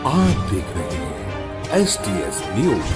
आप देख रहे हैं STS news.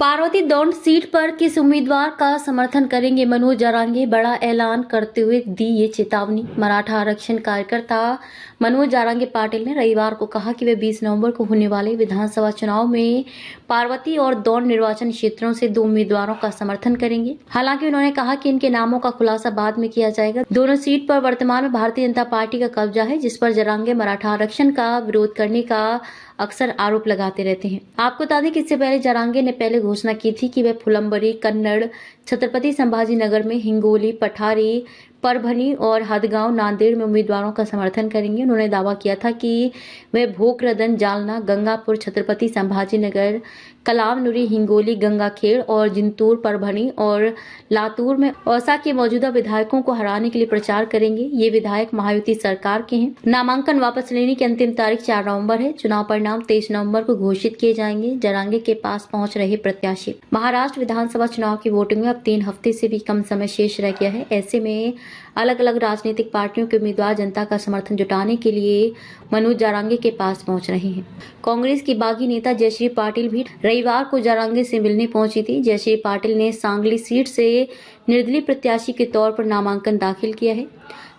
Parvati Daund seat पर किस उम्मीदवार का समर्थन करेंगे? मनोज जारांगे बड़ा ऐलान करते हुए दी ये चेतावनी। मराठा आरक्षण कार्यकर्ता मनोज जारांगे पाटिल ने रविवार को कहा कि वे 20 नवंबर को होने वाले विधानसभा चुनाव में पार्वती और दौंड निर्वाचन क्षेत्रों से 2 उम्मीदवारों का समर्थन करेंगे। हालांकि उन्होंने कहा कि इनके नामों का खुलासा बाद में किया जाएगा। दोनों सीट पर वर्तमान में भारतीय जनता पार्टी का कब्जा है, जिस पर जारांगे मराठा आरक्षण का विरोध करने का अक्सर आरोप लगाते रहते हैं। आपको बता दें कि इससे पहले जारांगे ने पहले घोषणा की थी कि वे फुलंबरी, कन्नड़, छत्रपति संभाजी नगर में, हिंगोली, पठारी, परभनी और हदगांव, नांदेड़ में उम्मीदवारों का समर्थन करेंगे। उन्होंने दावा किया था कि वे भोकरदन, जालना, गंगापुर, छत्रपति संभाजी नगर, कलावनुरी, हिंगोली, गंगाखेड़ और जिंतूर, परभनी और लातूर में औसा के मौजूदा विधायकों को हराने के लिए प्रचार करेंगे। ये विधायक महायुति सरकार के हैं। नामांकन वापस लेने की अंतिम तारीख 4 नवंबर है। चुनाव परिणाम 23 नवंबर को घोषित किए जाएंगे। जारांगे के पास पहुंच रहे प्रत्याशी। महाराष्ट्र विधानसभा चुनाव की वोटिंग में अब 3 हफ्ते से भी कम समय शेष रह गया है। ऐसे में अलग अलग राजनीतिक पार्टियों के उम्मीदवार जनता का समर्थन जुटाने के लिए मनोज जारांगे के पास पहुंच रहे हैं। कांग्रेस की बागी नेता जयश्री पाटिल भी रविवार को जारांगे से मिलने पहुंची थी। जयश्री पाटिल ने सांगली सीट से निर्दलीय प्रत्याशी के तौर पर नामांकन दाखिल किया है।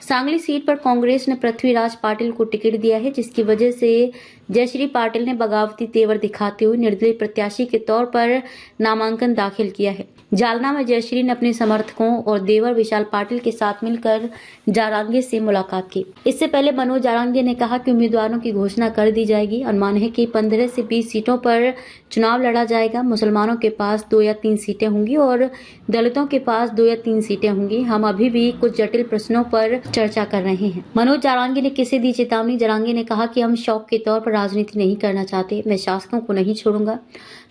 सांगली सीट पर कांग्रेस ने पृथ्वीराज पाटिल को टिकट दिया है, जिसकी वजह से जयश्री पाटिल ने बगावती तेवर दिखाते हुए निर्दलीय प्रत्याशी के तौर पर नामांकन दाखिल किया है। जालना में जयश्री ने अपने समर्थकों और देवर विशाल पाटिल के साथ मिलकर जारांगे से मुलाकात की। इससे पहले मनोज जारांगे ने कहा कि उम्मीदवारों की घोषणा कर दी जाएगी। अनुमान है कि 15 से 20 सीटों पर चुनाव लड़ा जाएगा। मुसलमानों के पास 2 या 3 सीटें होंगी और दलितों के पास 2 या 3 सीटें होंगी। हम अभी भी कुछ जटिल प्रश्नों पर चर्चा कर रहे हैं। मनोज जारांगे ने किसे दी चेतावनी? जारांगे ने कहा कि हम शौक के तौर पर राजनीति नहीं करना चाहते। मैं शासकों को नहीं छोड़ूंगा।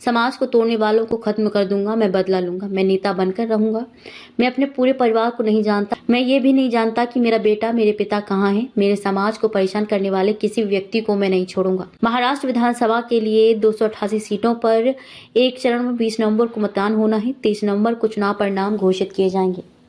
समाज को तोड़ने वालों को खत्म कर दूंगा। मैं बदला लूंगा। मैं नेता बनकर रहूंगा। मैं अपने पूरे परिवार को नहीं जानता। मैं ये भी नहीं जानता कि मेरा बेटा, मेरे पिता कहाँ है। मेरे समाज को परेशान करने वाले किसी व्यक्ति को मैं नहीं छोड़ूंगा। महाराष्ट्र विधानसभा के लिए 288 सीटों पर एक चरण में 20 नवंबर को मतदान होना है। 23 नवंबर को चुनाव परिणाम घोषित किए जाएंगे।